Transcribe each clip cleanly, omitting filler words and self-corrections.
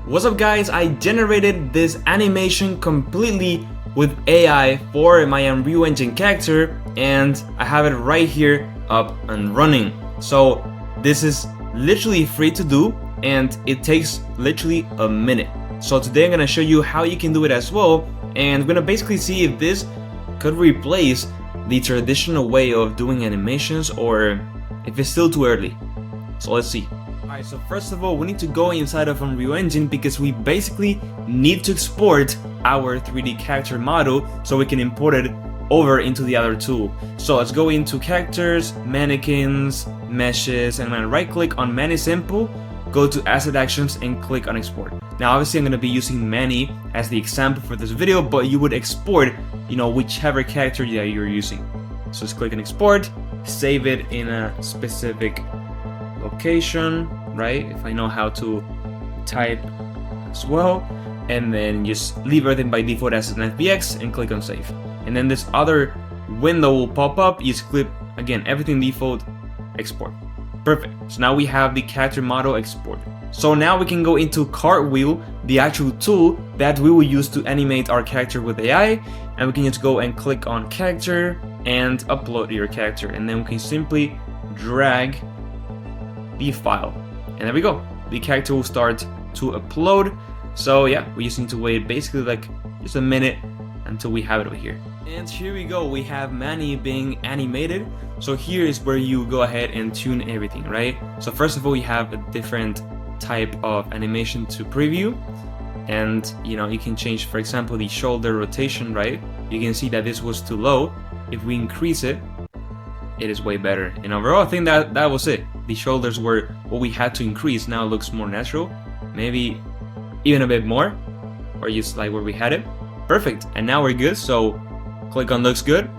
What's up guys, I generated this animation completely with AI for my Unreal Engine character and I have it right here up and running. So this is literally free to do and it takes literally a minute. So today I'm gonna show you how you can do it as well, and we're gonna basically see if this could replace the traditional way of doing animations or if it's still too early. So let's see. Alright, so first of all, we need to go inside of Unreal Engine because we basically need to export our 3D character model so we can import it over into the other tool. So let's go into characters, mannequins, meshes, and I'm gonna right click on Mani Sample, go to Asset Actions and click on Export. Now obviously I'm gonna be using Mani as the example for this video, but you would export, whichever character that you're using. So just click on Export, save it in a specific location, right? If I know how to type as well, and then just leave everything by default as an FBX and click on Save. And then this other window will pop up. You just click again, everything default, export. Perfect. So now we have the character model exported. So now we can go into Cartwheel, the actual tool that we will use to animate our character with AI, and we can just go and click on character and upload your character, and then we can simply drag the file, and there we go. The character will start to upload. So yeah, we just need to wait basically like just a minute until we have it over here. And here we go, we have Mani being animated. So here is where you go ahead and tune everything, right? So first of all, we have a different type of animation to preview, and you can change, for example, the shoulder rotation, right? You can see that this was too low. If we increase it, it is way better. And overall, I think that was it. The shoulders were what we had to increase. Now it looks more natural, maybe even a bit more, or just like where we had it. Perfect. And now we're good. So click on looks good,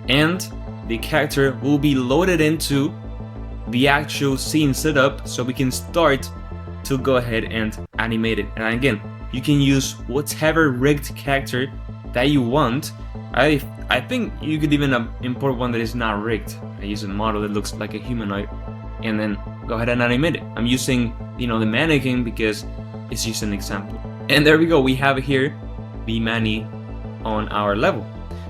and the character will be loaded into the actual scene setup, so we can start to go ahead and animate it. And again, you can use whatever rigged character that you want. I think you could even import one that is not rigged. I use a model that looks like a humanoid and then go ahead and animate it. I'm using the mannequin because it's just an example. And there we go, we have here the Mani on our level.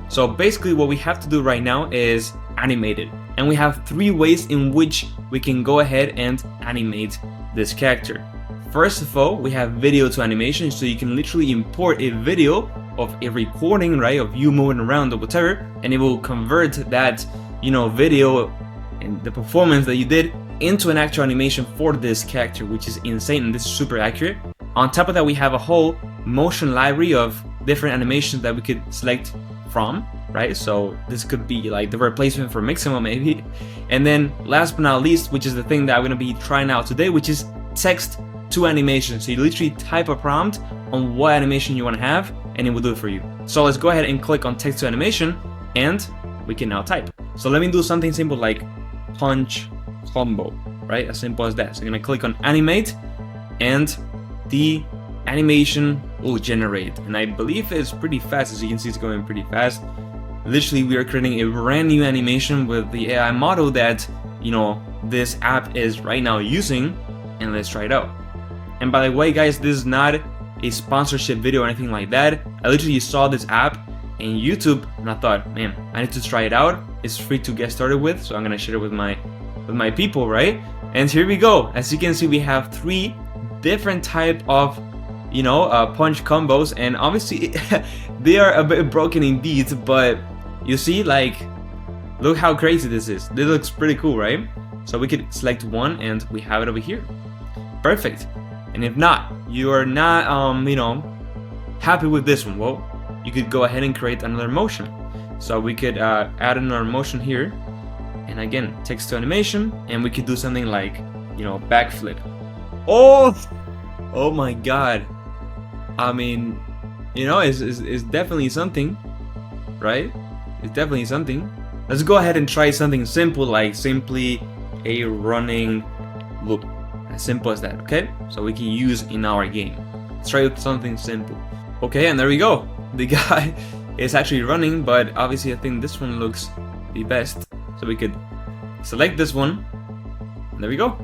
So basically what we have to do right now is animate it, and we have three ways in which we can go ahead and animate this character. First of all, we have video to animation, so you can literally import a video of a recording, right, of you moving around or whatever, and it will convert that video and the performance that you did into an actual animation for this character, which is insane, and this is super accurate. On top of that, we have a whole motion library of different animations that we could select from, right? So this could be like the replacement for Mixamo maybe. And then last but not least, which is the thing that I'm gonna be trying out today, which is text to animation. So you literally type a prompt on what animation you want to have and it will do it for you. So let's go ahead and click on text to animation and we can now type. So let me do something simple like punch combo, right? As simple as that. So I'm gonna click on animate and the animation will generate, and I believe it's pretty fast. As you can see, it's going pretty fast. Literally, we are creating a brand new animation with the AI model that this app is right now using, and let's try it out. And by the way guys, this is not a sponsorship video or anything like that. I literally saw this app in YouTube and I thought, man, I need to try it out. It's free to get started with, so I'm gonna share it with my people, right? And here we go. As you can see, we have three different type of punch combos, and obviously they are a bit broken indeed, but you see, like, look how crazy this is. This looks pretty cool, right? So we could select one and we have it over here. Perfect. And if not, you are not happy with this one, well, you could go ahead and create another motion. So we could add another motion here, and again, text to animation, and we could do something like backflip. Oh my god. I mean, it's definitely something, right? It's definitely something. Let's go ahead and try something simple, like simply a running loop. As simple as that, okay? So we can use in our game. Let's try something simple. Okay, and there we go. The guy is actually running, but obviously I think this one looks the best. So we could select this one, and there we go.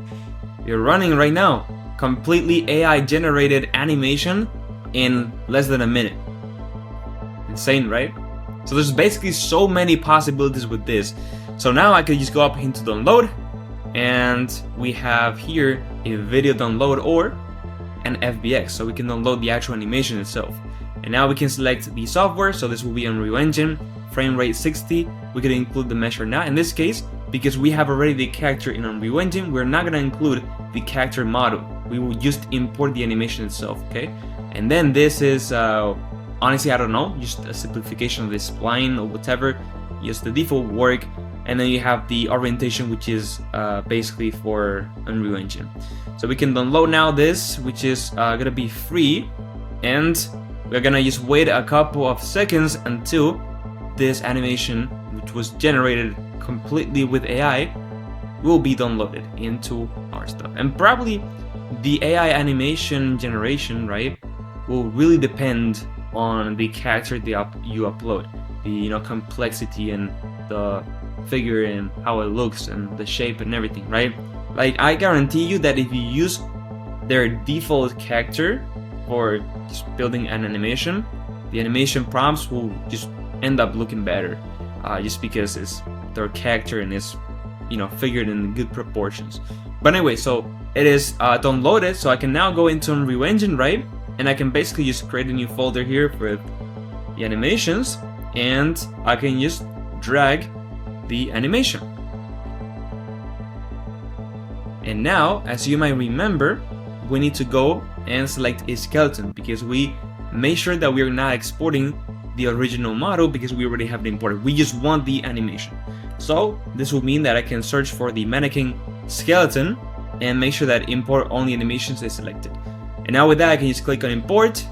You're running right now. completely AI generated animation in less than a minute. Insane, right? So there's basically so many possibilities with this. So now I could just go up into download, and we have here a video download or an FBX, so we can download the actual animation itself. And now we can select the software, so this will be Unreal Engine, frame rate 60. We could include the measure now. In this case, because we have already the character in Unreal Engine, we're not gonna include the character model. We will just import the animation itself, okay? And then this is, honestly, I don't know, just a simplification of the spline or whatever, just the default work. And then you have the orientation, which is basically for Unreal Engine. So we can download now this, which is gonna be free, and we're gonna just wait a couple of seconds until this animation, which was generated completely with AI, will be downloaded into our stuff. And probably the AI animation generation, right, will really depend on the character you upload, the complexity and the figure and how it looks and the shape and everything, right? Like, I guarantee you that if you use their default character for just building an animation, the animation prompts will just end up looking better, just because it's their character and it's figured in good proportions. But anyway, so it is downloaded, so I can now go into Unreal Engine, right? And I can basically just create a new folder here for the animations, and I can just drag the animation. And now, as you might remember, we need to go and select a skeleton, because we made sure that we're not exporting the original model because we already have it imported. We just want the animation. So this will mean that I can search for the mannequin skeleton and make sure that import only animations is selected. And now with that, I can just click on import,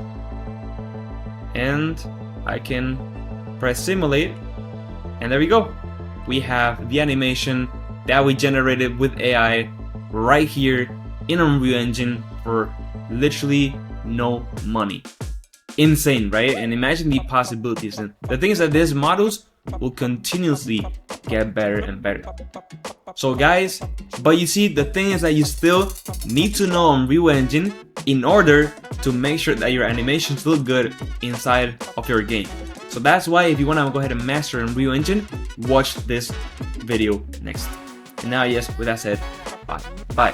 and I can press simulate, and there we go. We have the animation that we generated with AI right here in Unreal Engine for literally no money. Insane, right? And imagine the possibilities. And the thing is that these models will continuously get better and better. So guys, but you see, the thing is that you still need to know Unreal Engine in order to make sure that your animations look good inside of your game. So that's why if you want to go ahead and master Unreal Engine, watch this video next. And now, yes, with that said, bye.